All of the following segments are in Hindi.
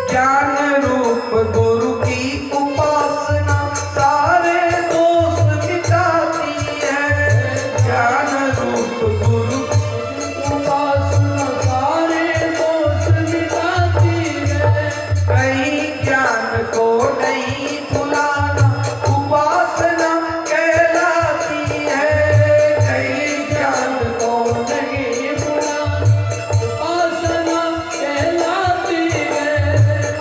ज्ञान रूप गुरु की उपासना सारे दोष मिटाती है। ज्ञान रूप गुरु उपासना सारे दोष मिटाती है। कहीं ज्ञान को नहीं भुलाना उपासना कहलाती है। कहीं ज्ञान को नहीं भुलाना उपासना कहलाती है।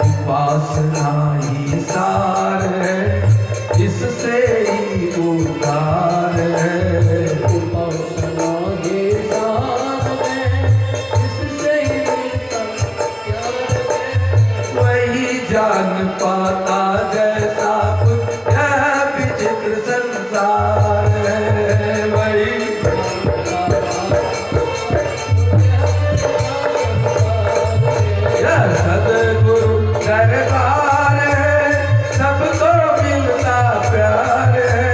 उपासना ही सार है, इससे ही उद्धार है। उपासना के साथ है, इससे ही मिलता प्यार है। वही जान पाता जैसा यह विचित्र संसार है। वही यह सद्गुरु दरबार है, सबको मिलता प्यार है।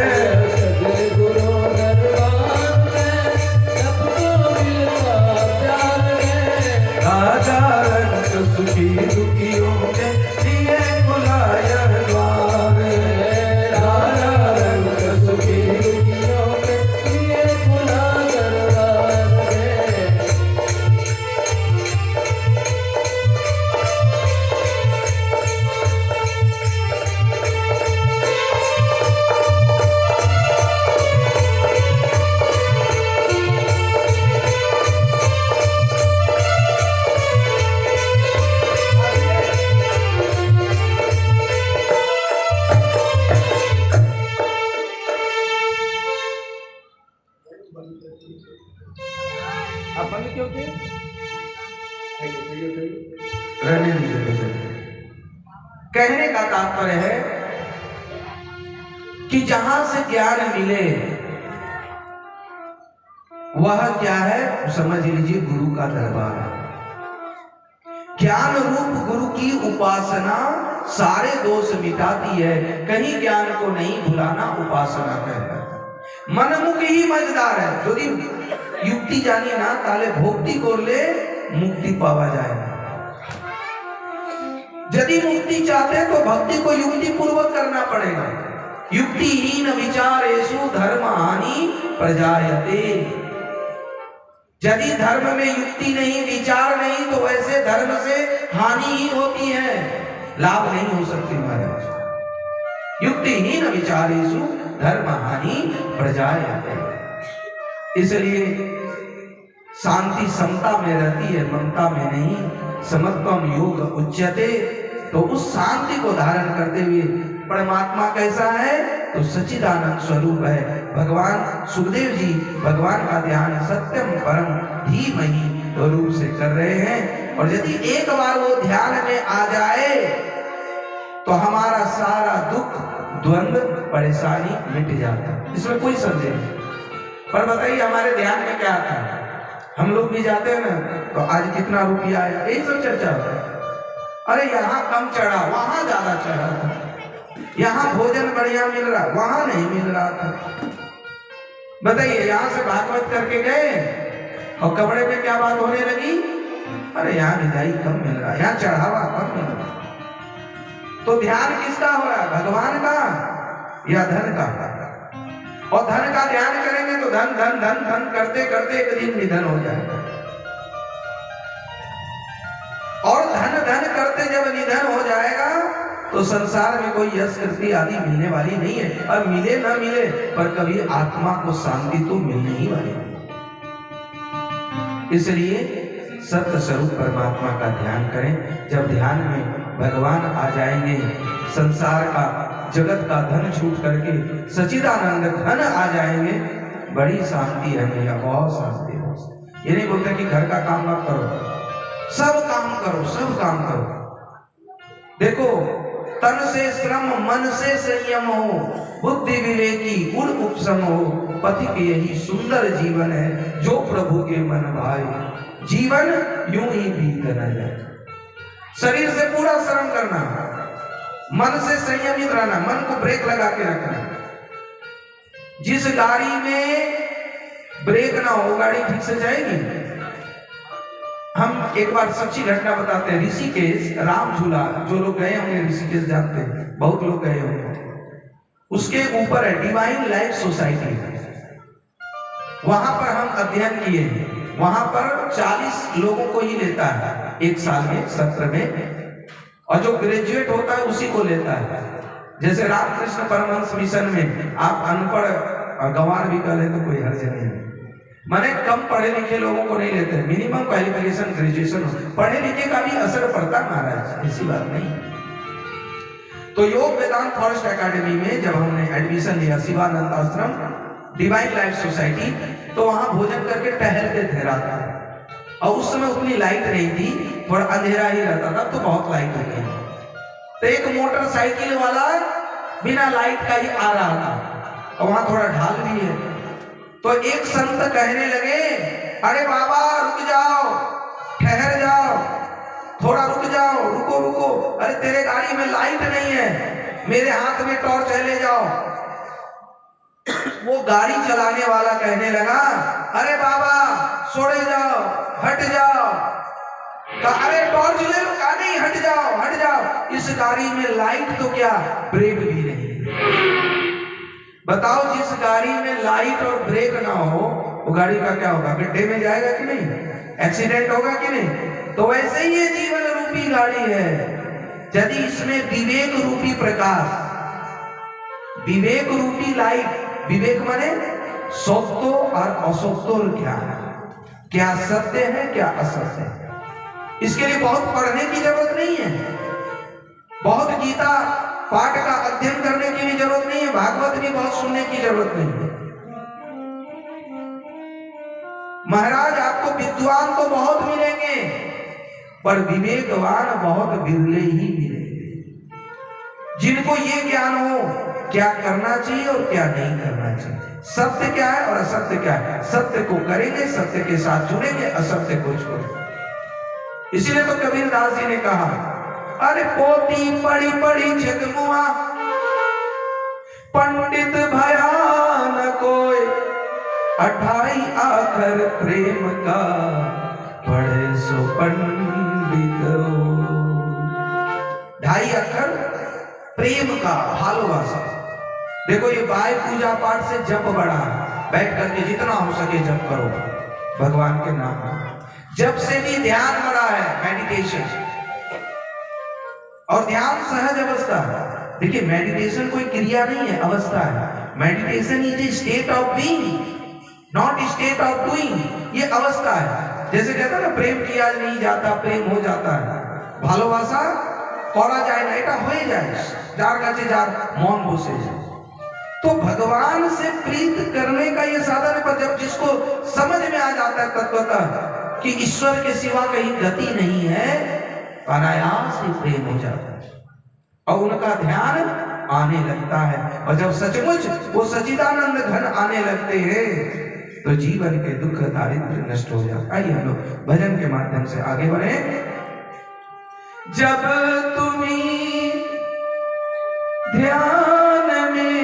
गुरु दरबार में सबको मिलता प्यार है। राजा रंग सुखी दुखियों के लिए बुलाया द्वार है। राजा रंग सुखी दुखियों के लिए खुला दरबार है। आप बंद क्यों किए? रहने दीजिए। कहने का तात्पर्य है कि जहां से ज्ञान मिले वह क्या है, समझ लीजिए गुरु का दरबार है। ज्ञान रूप गुरु की उपासना सारे दोष मिटाती है। कहीं ज्ञान को नहीं भुलाना उपासना कहता है। मनमुख ही मजेदार है। यदि युक्ति जानिए ना ताले भोक्ति करले मुक्ति पावा जाए। यदि मुक्ति चाहते हैं तो भक्ति को युक्ति पूर्वक करना पड़ेगा। युक्तिहीन विचारेषु धर्म हानि प्रजायते। यदि धर्म में युक्ति नहीं, विचार नहीं, तो वैसे धर्म से हानि ही होती है, लाभ नहीं हो सकती महाराज। युक्तिहीन विचारेषु धर्म हानि प्रजायते। इसलिए शांति समता में रहती है, ममता में नहीं। समत्वम योग उच्यते। तो उस शांति को धारण करते हुए परमात्मा कैसा है, तो सच्चिदानंद स्वरूप है। भगवान सुखदेव जी भगवान का ध्यान सत्यम परम धीमहि रूप से कर रहे हैं। और यदि एक बार वो ध्यान में आ जाए तो हमारा सारा दुख द्वंद्व परेशानी मिट जाता है, इसमें कोई संदेह नहीं। पर बताइए हमारे ध्यान में क्या आता है? हम लोग भी जाते हैं ना, तो आज कितना रुपया आया, यही सब चर्चा होता है। अरे यहाँ कम चढ़ा, वहां ज्यादा चढ़ा था। यहाँ भोजन बढ़िया मिल रहा, वहां नहीं मिल रहा था। बताइए यहाँ से भागवत करके गए और कपड़े पे क्या बात होने लगी, अरे यहाँ विदाई कम मिल रहा, यहाँ चढ़ावा कम मिल रहा। तो ध्यान किसका हो रहा है, भगवान का या धन का? और धन का ध्यान करेंगे तो धन धन धन धन करते करते एक दिन निधन हो जाएगा। और धन धन करते जब निधन हो जाएगा तो संसार में कोई यश कीर्ति आदि मिलने वाली नहीं है। और मिले ना मिले पर कभी आत्मा को शांति तो मिलने ही वाली है। इसलिए सत्य स्वरूप परमात्मा का ध्यान करें। जब ध्यान में भगवान आ जाएंगे, संसार का जगत का धन छूट करके सच्चिदानंद घन आ जाएंगे, बड़ी शांति रहेगी, बहुत शांति हो। ये नहीं बोलते कि घर का काम मत करो, सब काम करो, सब काम करो। देखो तन से श्रम, मन से संयम हो, बुद्धि विवेकी गुण उपशम हो, पथिक यही सुंदर जीवन है, जो प्रभु के मन भाए। जीवन यूं ही बीत न जाए। शरीर से पूरा श्रम करना, मन से संयमित रहना, मन को ब्रेक लगा के रखना। जिस गाड़ी में ब्रेक ना हो गाड़ी ठीक से जाएगी? हम एक बार सच्ची घटना बताते हैं। ऋषिकेश राम झूला, जो लोग गए होंगे ऋषिकेश जानते हैं, बहुत लोग गए होंगे। उसके ऊपर है डिवाइन लाइफ सोसाइटी, वहां पर हम अध्ययन किए। वहां पर 40 लोगों को ही लेता है एक साल में, सत्र में, और जो ग्रेजुएट होता है उसी को लेता है। जैसे रामकृष्ण परमहंस मिशन में आप अनपढ़ गंवार भी कर ले तो कोई हर्ज नहीं है। माने कम पढ़े लिखे लोगों को नहीं लेते, मिनिमम क्वालिफिकेशन ग्रेजुएशन हो। पढ़े लिखे का भी असर पड़ता महाराज, ऐसी बात नहीं। तो योग वेदांत फॉरेस्ट एकेडमी में जब हमने एडमिशन लिया, शिवानंद आश्रम डिवाइन लाइफ सोसाइटी, तो वहां भोजन करके टहलते थे रात में। और उस समय उतनी लाइट नहीं थी, थोड़ा अंधेरा ही रहता था, तो बहुत लाइट हो गई। तो एक मोटरसाइकिल वाला बिना लाइट का ही आ रहा था, और वहां थोड़ा ढाल भी है। तो एक संत कहने लगे, अरे बाबा रुक जाओ, ठहर जाओ, थोड़ा रुक जाओ, रुको रुको, अरे तेरे गाड़ी में लाइट नहीं है, मेरे हाथ में टॉर्च है, ले जाओ। वो गाड़ी चलाने वाला कहने लगा, अरे बाबा छोड़े जाओ, हट जाओ। अरे टॉर्च ले लो, कहा नहीं, हट जाओ हट जाओ, इस गाड़ी में लाइट तो क्या ब्रेक भी नहीं। बताओ, जिस गाड़ी में लाइट और ब्रेक ना हो वो गाड़ी का क्या होगा? गड्ढे में जाएगा कि नहीं? एक्सीडेंट होगा कि नहीं? तो वैसे ही ये जीवन रूपी गाड़ी है। यदि इसमें विवेक रूपी प्रकाश, विवेक रूपी लाइट, विवेक माने सत्य और असत्य ज्ञान, क्या सत्य है क्या असत्य है, इसके लिए बहुत पढ़ने की जरूरत नहीं है, बहुत गीता पाठ का अध्ययन करने की भी जरूरत नहीं है, भागवत भी बहुत सुनने की जरूरत नहीं है। महाराज आपको विद्वान तो बहुत मिलेंगे, पर विवेकवान बहुत विरले ही मिलेंगे, जिनको ये ज्ञान हो क्या करना चाहिए और क्या नहीं करना चाहिए, सत्य क्या है और असत्य क्या है। सत्य को करेंगे, सत्य के साथ जुड़ेंगे, असत्य को छोड़ेंगे। इसीलिए तो कबीरदास जी ने कहा, अरे पोती पड़ी पड़ी जगमुआ, पंडित भयान कोई, 28 आखर प्रेम का, पढ़े सो पंडित। 2.5 अक्षर प्रेम का, भालोबासा। देखो ये बाय पूजा पाठ से जप बढ़ा, बैठ करके जितना हो सके जप करो भगवान के नाम में। जप से भी ध्यान बढ़ा है, मेडिटेशन। और ध्यान सहज अवस्था है। देखिए मेडिटेशन कोई क्रिया नहीं है, अवस्था है। Meditation is a state of being, not state of doing. ये अवस्था है। जैसे कहता है ना, प्रेम किया नहीं जाता प्रेम हो जाता है, ভালোবাসা করা যায় না, এটা হয়ে যায়, যার কাছে যার মন বসে যায়। तो भगवान से प्रीत करने का ये साधन है। पर जब जिसको समझ में आ जाता है तत्वतः कि ईश्वर के सिवा कहीं गति नहीं है, अनायास ही प्रेम हो जाता है और उनका ध्यान आने लगता है। और जब सचमुच वो सच्चिदानंद घन आने लगते हैं तो जीवन के दुख दारिद्र्य नष्ट हो जाता है। आइए हम लोग भजन के माध्यम से आगे बढ़े। जब तुम्ही ध्यान में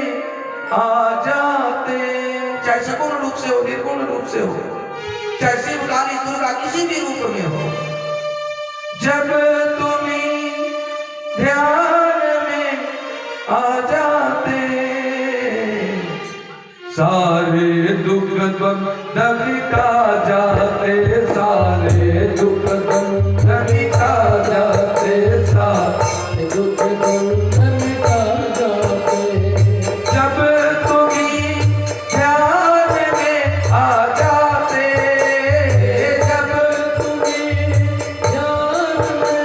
आ जाते, चाहे सगुण रूप से हो, निर्गुण रूप से हो, चाहे शिव काली दुर्गा किसी भी रूप में हो, जब तुम्ही ध्यान में आ जाते, सारे दुख द्वंद मिटा जाते, सारे दुख द्वंद मिटा जाते, सारे दुख द्वंद मिटा जाते। जब तुम्ही ध्यान में आ जाते, जब तुम्ही ध्यान में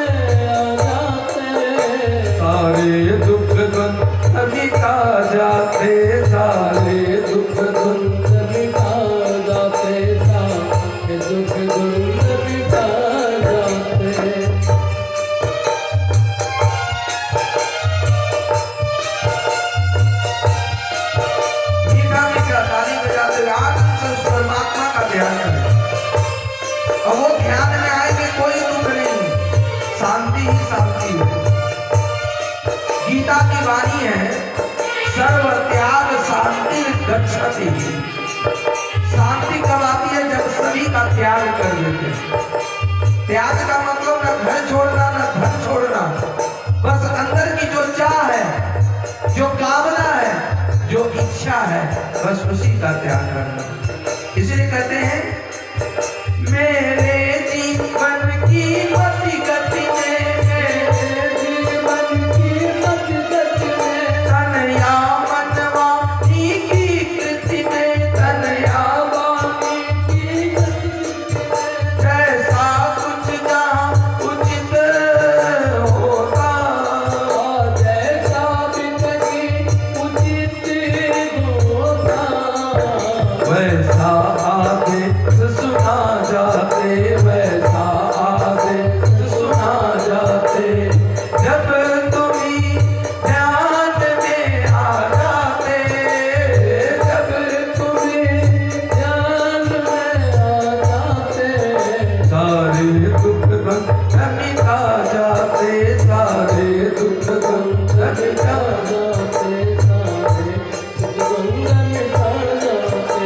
आ जाते, सारे दुख द्वंद मिटा जाते, सारे दुख द्वंद मिटा जाते, सारे दुख द्वंद मिटा जाते। ताली बजाते आनंद से उस परमात्मा का ध्यान करें और वो ध्यान में आएंगे, कोई दुख नहीं, शांति ही शांति है। गीता की वाणी है, सर्व त्याग शांति गच्छति। शांति कब आती है? जब सभी का त्याग कर देते हैं। त्याग का मतलब न घर छोड़ना न धन छोड़ना, बस अंदर की जो चाह है, जो कामना है, जो इच्छा है, बस उसी का त्याग करना। इसलिए कहते हैं मेरे जीवन की मति गति में, मेरे जीवन की मति गति में, तन या मन वाणी की कृति में, तन या वाणी की गति में, जैसा कुछ जहाँ उचित होता, जैसा भी कहीं उचित होता, वैसा आदेश सुना जाते, वैसा आदेश सुना जाते। जब तुम्ही ध्यान में आ जाते, जब तुम्हें ध्यान में आ जाते, सारे दुख बंध मिटा जाते, सारे दुख बंध मिटा जाते, सारे दुख मिटा जाते।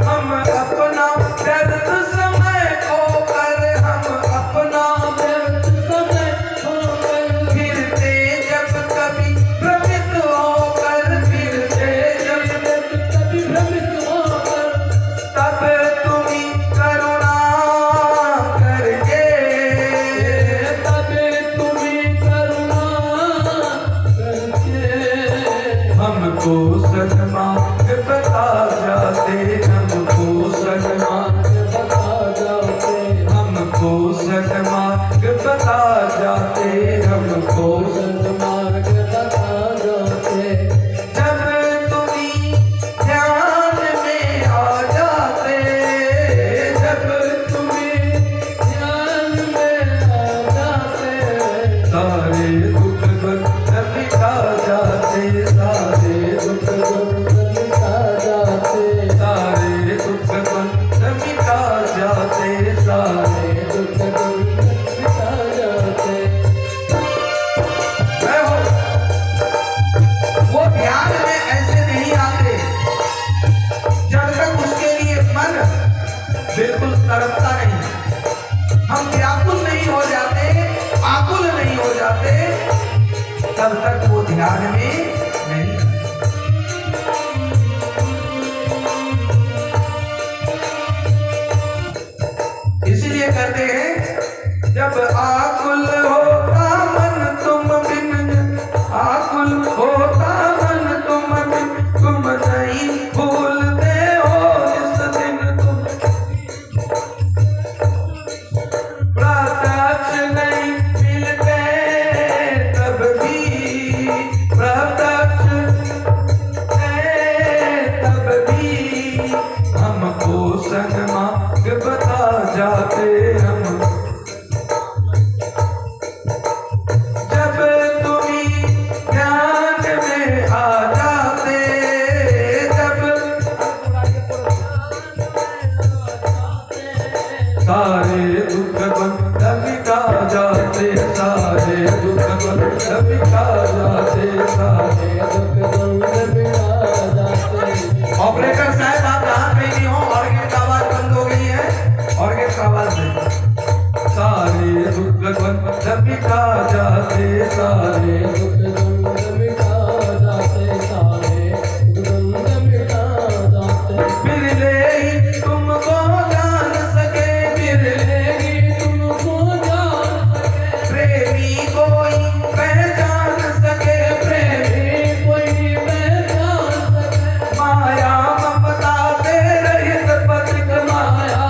हम अपना व्यर्थ समय खोकर, हम अपना व्यर्थ समय खोकर, फिरते जब कभी भ्रमित होकर, फिरते जब कभी भ्रमित होकर, तब तुम्ही करुणा करके, तब तुम्हें करुणा करके, हमको सन्मार्ग बता जाते, हमको सन्मार्ग, बता जाते, हमको सन्मार्ग बता जाते, हमको सन्मार्ग बता जाते। जब तुम्ही ध्यान में आ जाते, जब तुम्हें ध्यान में आ जाते, सारे दुख बंध मिटा जाते, सारे दुख मिटा जाते, सारे दुख बंध मिटा जाते, सारे दुख मिटा जाते। मैं हूँ। वो ध्यान में ऐसे नहीं आते जब तक उसके लिए मन बिल्कुल तड़पता नहीं, हम व्याकुल नहीं हो जाते, आकुल नहीं हो जाते, तब तक वो ध्यान में नहीं। इसलिए कहते हैं जब आकुल होता मन तुम बिन, आकुल होता मन तुम बिन, तुम नहीं भूलते हो इस दिन तुम, प्रत्यक्ष नहीं मिलते तब भी, प्रत्यक्ष तब भी हमको सन्मार्ग बता जाते, हम जब तुम्ही ध्यान में आ जाते, जब सारे दुख बंध मिटा जाते, सारे दुख बंध मिटा जाते, सारे ऑपरेटर साहब आप जहाँ पे भी हो, ऑर्गेन का आवाज बंद हो गई है, ऑर्गेन का आवाज नहीं। सारे दुख बंध मिटा जाते, सारे फिर ले ही तुमको जान सके, फिर ले ही प्रेमी कोई पहचान सके, प्रेमी माया ममता से रहित पथिक, माया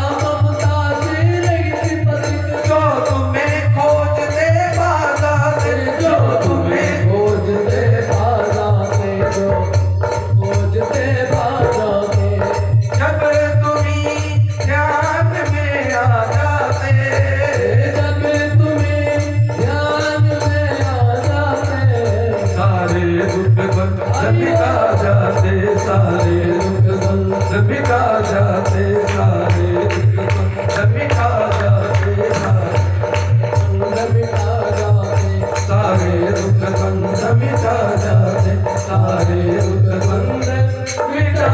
जो तुम्हें खोजते पा जाते, जो तुम्हें मिटा जाते सारे दुख द्वंद मिटा जाते सारे दुख द्वंद मिटा जाते सारे दुख द्वंद मिटा जाते सारे दुख द्वंद मिटा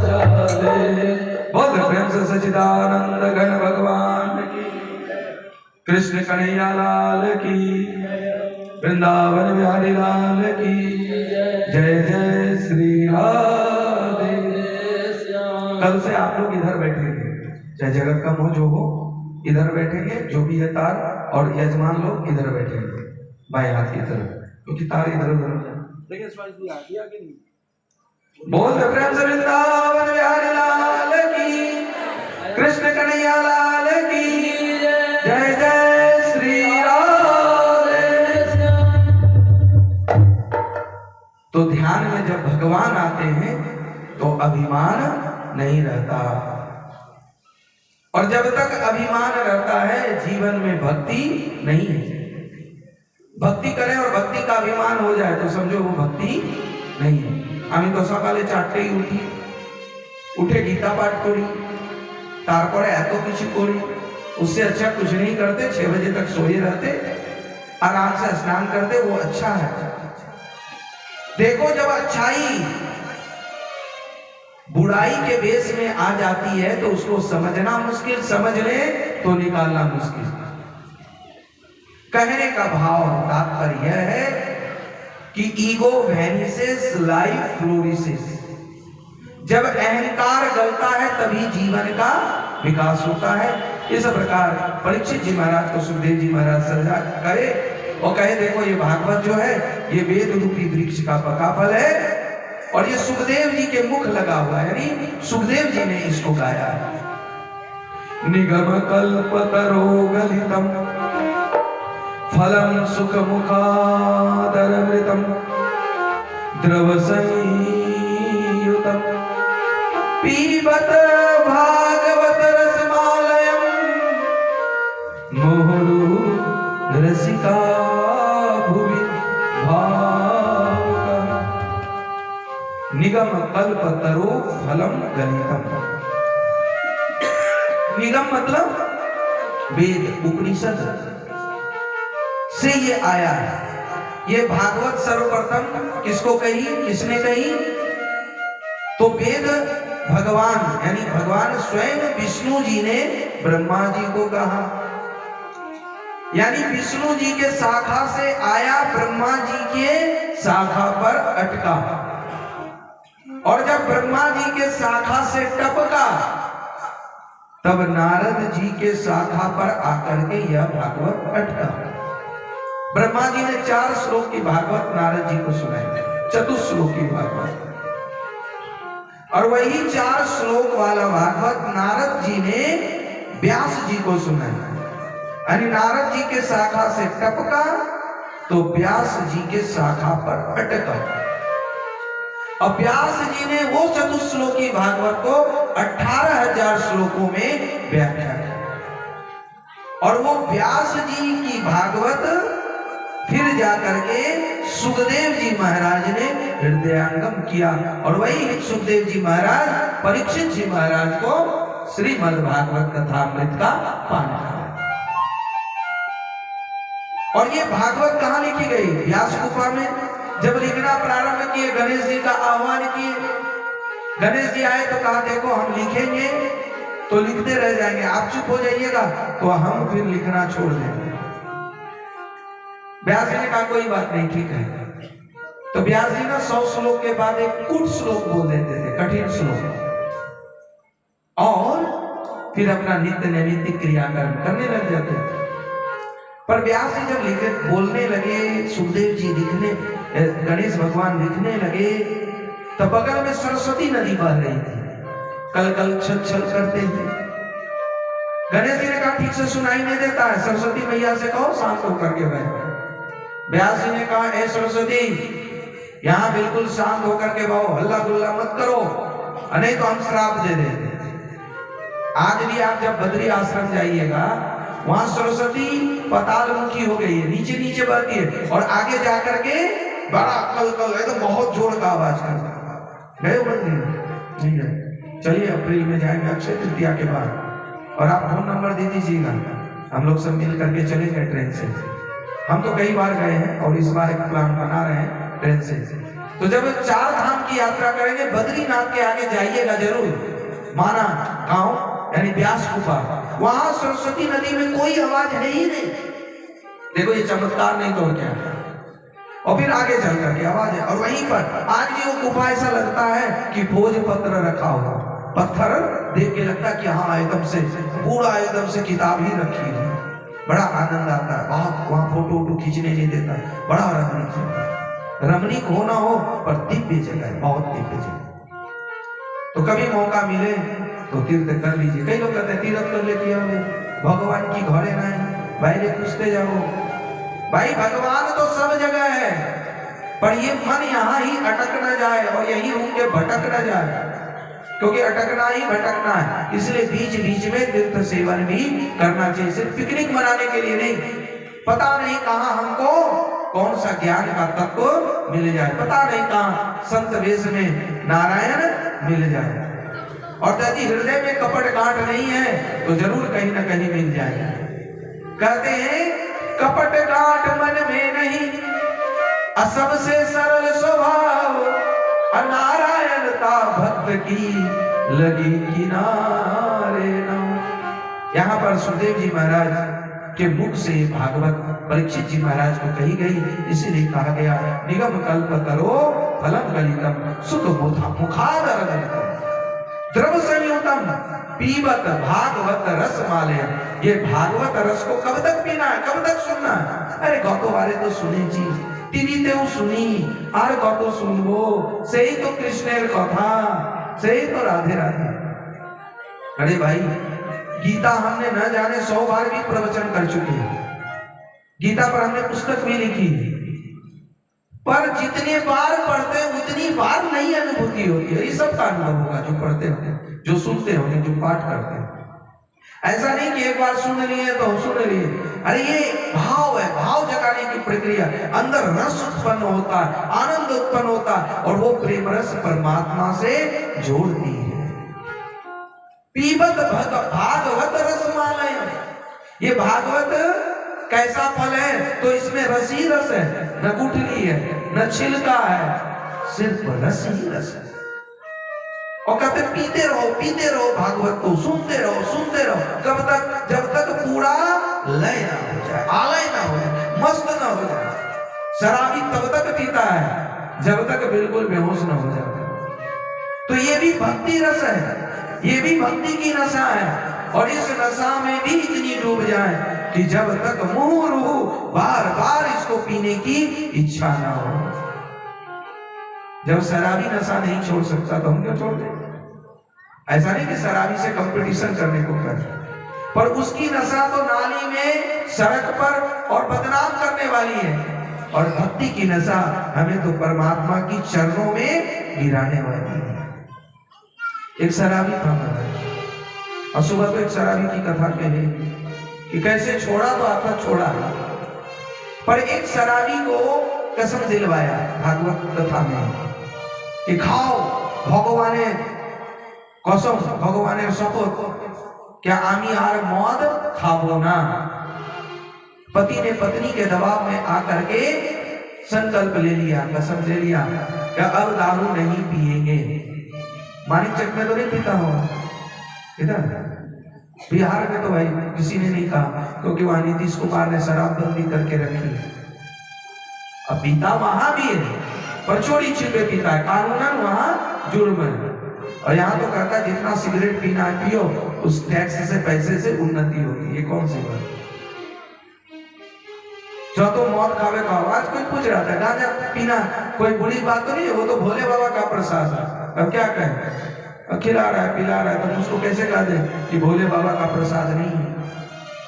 जाते। बोल प्रेम से सच्चिदानंद घन भगवान की, कृष्ण कन्हैया लाल की, वृंदावन बिहारी लाल की जय जय श्री राधे। कल से आप लोग इधर बैठेंगे, चाहे जगत का मोह जो हो इधर बैठेंगे, जो भी है तार, और यजमान लोग इधर बैठेंगे बाएं हाथ की तरफ, क्योंकि तार इधर उधर बोल प्रेम से वृंदावन बिहारी लाल की, कृष्ण कन्हैया लाल की जय जय श्री राधे। तो ध्यान में जब भगवान आते हैं तो अभिमान नहीं रहता, और जब तक अभिमान रहता है जीवन में भक्ति नहीं है। भक्ति करें और भक्ति का अभिमान हो जाए तो समझो वो भक्ति नहीं है। আমি তো সকালে 4টেই उठे गीता पाठ करी, तारपरे एत किछु करी, उससे अच्छा कुछ नहीं करते, 6 बजे तक सोए रहते, आराम से स्नान करते, वो अच्छा है। देखो जब अच्छाई बुराई के वेश में आ जाती है तो उसको समझना मुश्किल, समझ ले तो निकालना मुश्किल। कहने का भाव तात्पर्य है कि ईगो वैनिसेस लाइफ फ्लोरिसेस। जब अहंकार गलता है तभी जीवन का विकास होता है। इस प्रकार परीक्षित जी महाराज को सुखदेव जी महाराज सजा करे और कहे देखो ये भागवत जो है ये वेद रूपी वृक्ष का पका फल है, और ये सुखदेव जी के मुख लगा हुआ है, यानी सुखदेव जी ने इसको गाया है। निगम कल्पतरोगलितम फलम सुख मुखादरमृतम द्रव संयुतम पीबत भागवत रसमालयम मोहरु रसिका भुवि भावुका। निगम कल्पतरो फलम गलितम। निगम मतलब वेद उपनिषद से ये आया है। ये भागवत सर्वप्रथम किसको कही, किसने कही? तो वेद भगवान यानी भगवान स्वयं विष्णु जी ने ब्रह्मा जी को कहा, यानी विष्णु जी के शाखा से आया, ब्रह्मा जी के शाखा पर अटका, और जब ब्रह्मा जी के शाखा से टपका तब नारद जी के शाखा पर आकर के यह भागवत अटका। ब्रह्मा जी ने 4 श्लोक की भागवत नारद जी को सुनाई, चतुश्लोक की भागवत, और वही 4 श्लोक वाला भागवत नारद जी ने व्यास जी को सुनाई। यानी नारद जी के शाखा से टपका तो व्यास जी के शाखा पर अटका। अब व्यास जी ने वो चतुश्लोकी भागवत को 18,000 श्लोकों में व्याख्या किया, और वो व्यास जी की भागवत फिर जाकर के सुखदेव जी महाराज ने हृदयंगम किया, और वही सुखदेव जी महाराज परीक्षित जी महाराज को श्रीमद् भागवत कथामृत का पान कराया। और ये भागवत कहाँ लिखी गई? व्यास गुफा में। जब लिखना प्रारंभ किए, गणेश जी का आह्वान किए, गणेश जी आए तो कहा देखो हम लिखेंगे तो लिखते रह जाएंगे, आप चुप हो जाइएगा तो हम फिर लिखना छोड़ देंगे। व्यास जी ने कहा कोई बात नहीं, ठीक है। तो व्यास जी ना 100 श्लोक के बाद एक कुट श्लोक बोल देते थे, कठिन श्लोक, और फिर अपना नित्य नैमित्तिक क्रियाकर्म करने लग जाते थे। पर व्यास जी जब लिखे बोलने लगे, सुखदेव जी लिखने, गणेश भगवान लिखने लगे, तब बगल में सरस्वती नदी बह रही थी, कल कल छल छल करते थे। गणेश जी ने कहा ठीक से सुनाई नहीं देता है, सरस्वती मैया से कहो शांत होकर के बैठो। व्यास जी ने कहा ए सरस्वती, यहाँ बिल्कुल शांत होकर के बहो, हल्ला गुल्ला मत करो, नहीं तो हम श्राप दे देंगे। आज भी आप जब बद्री आश्रम जाइएगा, वहां सरस्वती पताल मुखी हो गई है, नीचे नीचे बहती है, और आगे जाकर के बड़ा कल एकदम बहुत जोर का आवाज करता। गए मंदिर नहीं गए, चलिए अप्रैल में जाएंगे अक्षय तृतीया के बाद, और आप फोन नंबर दे दीजिएगा, हम लोग सब मिल करके चलेंगे ट्रेन से। हम तो कई बार गए हैं और इस बार एक प्लान बना रहे हैं ट्रेन से। तो जब 4 धाम की यात्रा करेंगे, बद्रीनाथ के आगे जाइएगा जरूर, माना गांव यानी व्यास गुफा, वहां सरस्वती नदी में कोई आवाज है ही नहीं। देखो ये चमत्कार नहीं तो क्या। और फिर आगे चल करके आवाज है, और वहीं पर आज भी वो गुफा ऐसा लगता है कि भोजपत्र रखा हुआ, पत्थर देख के लगता है कि हाँ एकदम से पूरा एकदम से किताब ही रखी है। बड़ा आनंद आता है, वहां फोटो खींचने नहीं देता, बड़ा रमणीक है। रमणीक हो ना हो पर दिव्य जगह है, बहुत दिव्य जगह। तो कभी मौका मिले तो तीर्थ कर लीजिए। कई लोग कहते हैं तीर्थ कर लेती है, भगवान की घरे नहीं बाहरे पूछते जाओ। भाई भगवान तो सब जगह है, पर ये मन यहाँ ही अटक न जाए और यही रुक के भटक न जाए, क्योंकि अटकना ही भटकना है। इसलिए बीच बीच में तीर्थ सेवन भी करना चाहिए, सिर्फ पिकनिक मनाने के लिए नहीं। पता नहीं कहाँ हमको कौन सा ज्ञान का तत्व मिल जाए, पता नहीं कहाँ संत वेश में नारायण मिल जाए, और यदि हृदय में कपट काट नहीं है तो जरूर कहीं ना कहीं मिल जाएगा। कहते हैं कपट काट मन में नहीं, सबसे सरल स्वभाव, नारायणता भक्त की लगी किनारे न। यहाँ पर सुखदेव जी महाराज के मुख से भागवत परीक्षित जी महाराज को कही गई, इसीलिए कहा गया निगम कल्प करो फलम गलितम सुख मुखादरगलितम द्रव संयुतम पीबत भागवत रस माले। ये भागवत रस को कब तक पीना है, कब तक सुनना है? अरे गौतो बारे तो सुने जी, टीवी ते सुनी और गौतो सुनबो, सही तो कृष्णेर कथा, सही तो राधे राधे। अरे भाई गीता हमने न जाने 100 बार भी प्रवचन कर चुके हैं, गीता पर हमने पुस्तक भी लिखी, पर जितने बार पढ़ते हैं उतनी बार नई अनुभूति होती है। ये सब का अनुभव होगा जो पढ़ते होंगे, जो सुनते होंगे, जो पाठ करते हैं। ऐसा नहीं कि एक बार सुन लिए तो सुन लिए। अरे ये भाव है, भाव जगाने की प्रक्रिया, अंदर रस उत्पन्न होता है, आनंद उत्पन्न होता है, और वो प्रेम रस परमात्मा से जोड़ती है। पीबत भागवत रसमालय। ये भागवत कैसा फल है? तो इसमें रस ही रस है, न गुठली है न छिलका है, सिर्फ रस ही रस है। और कहते पीते रहो भागवत को, सुनते रहो। कब तक? जब तक पूरा लय ना हो जाए, आलय ना हो जाए, मस्त ना हो जाए। शराबी तब तक पीता है जब तक बिल्कुल बेहोश ना हो जाए। तो ये भी भक्ति रस है, ये भी भक्ति की नशा है, और इस नशा में भी इतनी डूब जाए कि जब तक मुंह रूह बार बार इसको पीने की इच्छा ना हो। जब शराबी नशा नहीं छोड़ सकता तो हम क्यों छोड़ दें? ऐसा नहीं कि शराबी से कंपटीशन करने को कर, पर उसकी नशा तो नाली में, सड़क पर और बदनाम करने वाली है, और भक्ति की नशा हमें तो परमात्मा की चरणों में गिराने वाली है। एक शराबी था और सुबह तो एक शराबी की कथा कही कि कैसे छोड़ा, तो आता छोड़ा, पर एक शराबी को कसम दिलवाया भागवत कथा में कि खाओ, भगवाने कसम, भगवाने शपथ, क्या आमी आर मौत खाओ ना। पति ने पत्नी के दबाव में आकर के संकल्प ले लिया, कसम ले लिया कि अब दारू नहीं पिएंगे। मानिकचक में तो नहीं पीता होगा, इधर बिहार में तो भाई किसी ने नहीं कहा, क्योंकि वहां नीतीश कुमार ने शराबबंदी करके रखी। अब पीता वहां भी है, पर चोरी छिपे पीता है, कानूनन वहां जुर्म है। और यहाँ तो कहता है जितना सिगरेट पीना है पियो, उस टैक्स से पैसे से उन्नति होगी। ये कौन सी बात? जो तो मौत खावे का। आज कोई पूछ रहा था गांजा पीना कोई बुरी बात तो नहीं है, वो तो भोले बाबा का प्रसाद है। अब क्या कहें, खिला रहा है पिला रहा है, तो उसको कैसे कह दे कि भोले बाबा का प्रसाद नहीं है?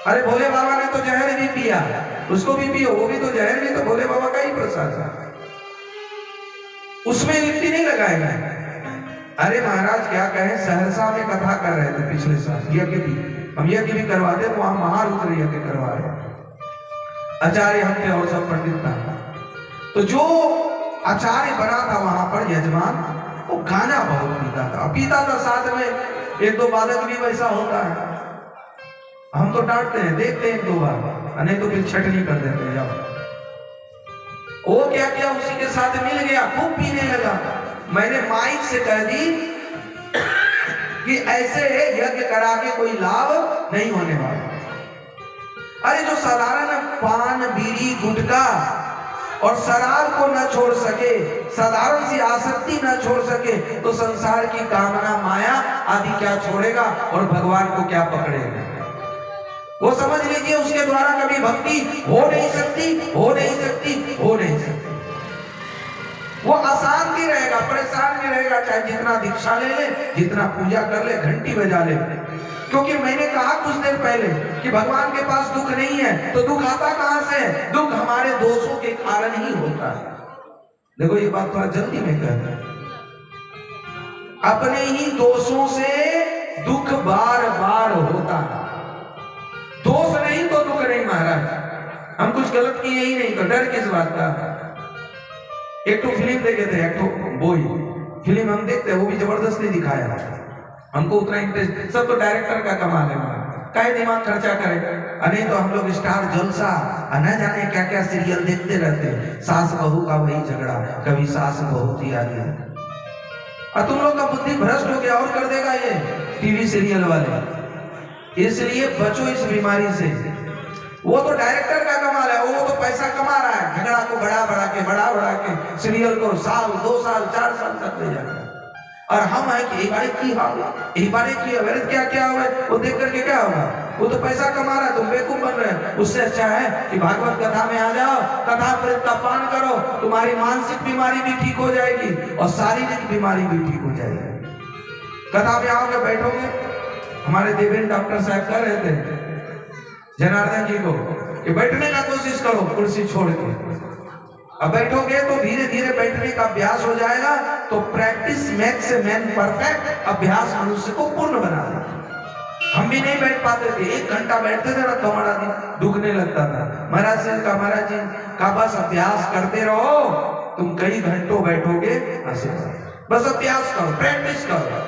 अरे भोले बाबा ने तो जहर भी पिया, उसको भी पियो, वो भी तो जहर भी तो भोले बाबा का ही प्रसाद है, उसमें लिट्टी नहीं लगाएगा। अरे महाराज क्या कहें, सहरसा में कथा कर रहे थे पिछले साल, यज्ञ भी, हम यज्ञ भी करवाते तो वहां महारुद्र यज्ञ करवा रहे, आचार्य हम थे और सब पंडित था। तो जो आचार्य बना था वहां पर यजमान, वो गांजा बहुत पीता था साथ में एक दो बालक भी वैसा होता है। हम तो डांटते हैं, देखते हैं एक दो बार, नहीं तो फिर छटनी कर देते हैं। जाओ, वो क्या किया, उसी के साथ मिल गया, खूब पीने लगा। मैंने माइक से कह दी कि ऐसे यज्ञ करा के कोई लाभ नहीं होने वाला। अरे जो साधारण पान बीड़ी गुटखा और शराब को न छोड़ सके, साधारण सी आसक्ति न छोड़ सके, तो संसार की कामना माया आदि क्या छोड़ेगा और भगवान को क्या पकड़ेगा। वो समझ लीजिए उसके द्वारा कभी भक्ति हो नहीं सकती, हो नहीं सकती, हो नहीं सकती। वो अशांति रहेगा, परेशान भी रहेगा, चाहे जितना दीक्षा ले ले, जितना पूजा कर ले, घंटी बजा ले। क्योंकि मैंने कहा कुछ देर पहले कि भगवान के पास दुख नहीं है, तो दुख आता कहां से? दुख हमारे दोषों के कारण ही होता है। देखो ये बात थोड़ा जल्दी में कहता है, अपने ही दोषों से दुख बार बार होता है। दोष नहीं तो दुख नहीं महाराज। हम कुछ गलत किए ही नहीं तो डर किस बात का। एक तो फिल्म देखे थे, एक तो बोई फिल्म हम देखते हैं, वो भी जबरदस्ती दिखाया। हमको उतना इंटरेस्ट, सब तो डायरेक्टर का कमाल है, काहे दिमाग खर्चा करे। नहीं तो हम लोग स्टार जलसा न जाने क्या क्या सीरियल देखते रहते हैं, सास बहू का वही झगड़ा, कभी सास बहू थी आदि। और तुम लोग का बुद्धि भ्रष्ट हो गया और कर देगा ये टीवी सीरियल वाले। इसलिए बचो इस बीमारी से। वो तो डायरेक्टर का कमाल है, वो तो पैसा कमा रहा है, झगड़ा को बढ़ा के सीरियल को साल 2 साल 4 साल तक ले जाता है। और हम है कि एक बार क्या क्या हुआ, वो देख करके क्या होगा, वो तो पैसा कमा रहा है, तुम बेवकूफ बन रहे हैं। उससे अच्छा है कि भागवत कथा में आ जाओ, कथा प्रेत का पान करो, तुम्हारी मानसिक बीमारी भी ठीक हो जाएगी और शारीरिक बीमारी भी ठीक हो जाएगी। कथा में आओगे, बैठोगे, हमारे देवेंद्र डॉक्टर साहब कह रहे थे जनार्दन जी को कि बैठने का कोशिश करो कुर्सी छोड़ के। अब बैठोगे तो धीरे धीरे बैठने का अभ्यास हो जाएगा, तो practice makes a man perfect. अभ्यास मनुष्य को पूर्ण बना देगा। हम भी नहीं बैठ पाते थे, 1 घंटा बैठते थे ना, कमर आदि दुखने लगता था। महाराज जी का बस अभ्यास करते रहो, तुम कई घंटों बैठोगे, बस अभ्यास करो, प्रैक्टिस करो,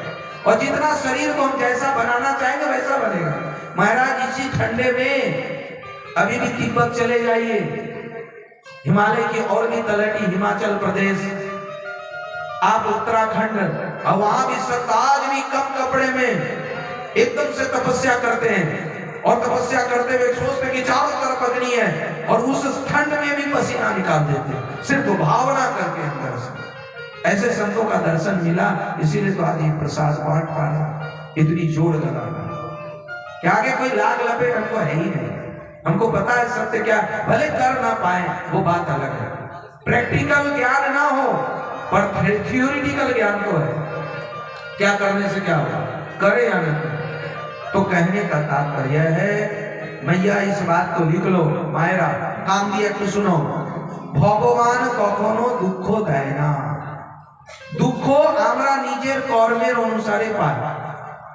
और जितना शरीर को हम जैसा बनाना चाहेंगे वैसा बनेगा। महाराज इसी ठंडे में अभी भी तिब्बत चले जाइए, हिमालय की और भी तलहटी हिमाचल प्रदेश, आप उत्तराखंड, और वहां भी संत आज भी कम कपड़े में एकदम से तपस्या करते हैं, और तपस्या करते हुए सोचते हैं कि चारों तरफ अग्नि है, और उस ठंड में भी पसीना निकाल देते हैं, सिर्फ भावना करके अंदर से। ऐसे संतों का दर्शन मिला, इसीलिए तो आज ये प्रसाद बांट पाना, इतनी जोड़ लगा कि आगे कोई लाग लपेट हमको है ही नहीं। हमको पता है सत्य क्या, भले कर ना पाए वो बात अलग है, प्रैक्टिकल ज्ञान ना हो पर थ्योरिटिकल ज्ञान तो है। क्या करने से क्या होगा, करे या न करे। तो कहने का तात्पर्य है, मैया इस बात को लिख लो, मायरा काम दिया कि सुनो, भगवान कखनो दुख देय ना, दुख আমরা নিজের কর্মের অনুসারে পাই।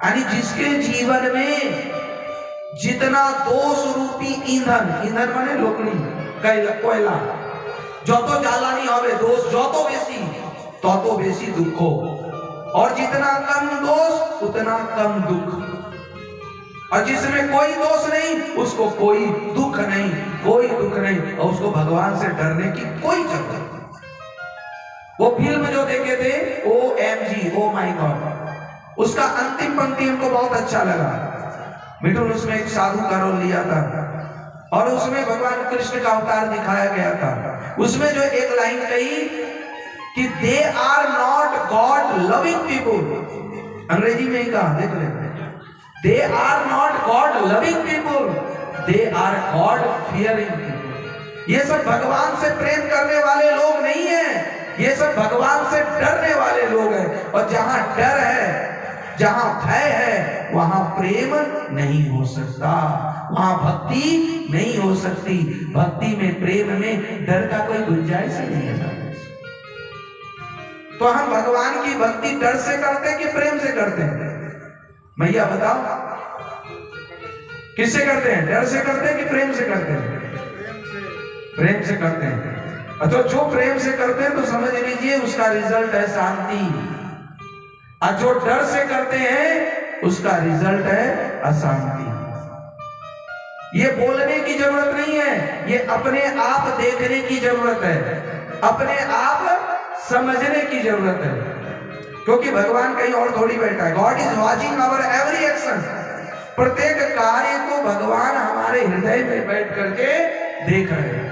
यानी जिसके जीवन में जितना दोष रूपी ईंधन, ईंधन माने लोकड़ी, कोयला, যত জ্বালানি হবে दोष যত বেশি তত বেশি दुख, और जितना कम दोष उतना कम दुख, और जिसमें कोई दोष नहीं उसको कोई दुख नहीं, कोई दुख नहीं, और उसको भगवान से डरने की कोई जरूरत नहीं। वो फिल्म जो देखे थे OMG, ओ माय गॉड, उसका अंतिम पंक्ति हमको बहुत अच्छा लगा। मिठुन उसमें एक साधु का रोल लिया था, और उसमें भगवान कृष्ण का अवतार दिखाया गया था। उसमें जो एक लाइन कही कि they are not God loving people, अंग्रेजी में ही कहा, देख ले, they are not God loving people, they are God fearing people. ये सब भगवान से प्रेम करने वाले लोग नहीं है, ये सब भगवान से डरने वाले लोग हैं। और जहां डर है, जहां भय है, वहां प्रेम नहीं हो सकता, वहां भक्ति नहीं हो सकती। भक्ति में, प्रेम में डर का कोई गुंजाइश ही नहीं है। तो हम भगवान की भक्ति डर से करते हैं कि प्रेम से करते हैं? भैया बताओ, किससे करते हैं? डर से करते हैं कि प्रेम से करते हैं? प्रेम से करते हैं। तो जो प्रेम से करते हैं तो समझ लीजिए उसका रिजल्ट है शांति, और जो डर से करते हैं उसका रिजल्ट है अशांति। ये बोलने की जरूरत नहीं है, ये अपने आप देखने की जरूरत है, अपने आप समझने की जरूरत है, क्योंकि भगवान कहीं और थोड़ी बैठा है। God is watching our every action. प्रत्येक कार्य को भगवान हमारे हृदय में बैठ करके देख रहे हैं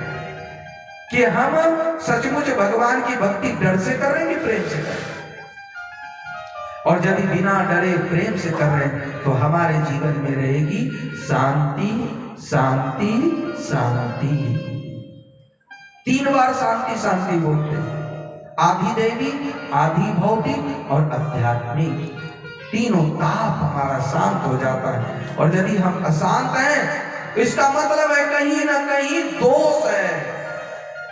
कि हम सचमुच भगवान की भक्ति डर से कर रहे हैं कि प्रेम से कर रहे हैं। और यदि बिना डरे प्रेम से कर रहे हैं तो हमारे जीवन में रहेगी शांति, शांति, शांति। 3 बार शांति शांति बोलते हैं, आधी दैवी, आधी भौतिक और आध्यात्मिक। तीनों ताप हमारा शांत हो जाता है। और यदि हम अशांत हैं इसका मतलब है कहीं ना कहीं दोष है।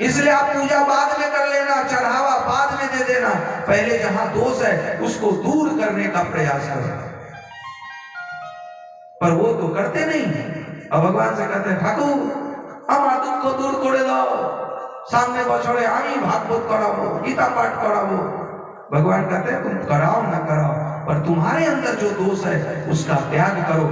इसलिए आप पूजा बाद में कर लेना, चढ़ावा बाद में दे देना, पहले जहां दोष है उसको दूर करने का प्रयास करो। पर वो तो करते नहीं। अब भगवान से कहते हैं ठाकुर আমার দুঃখ দূর করে দাও, सामने बछड़े আমি भागवत कराबो, गीता पाठ कराबो। भगवान कहते हैं तुम कराओ ना कराओ, पर तुम्हारे अंदर जो दोष है उसका त्याग करो।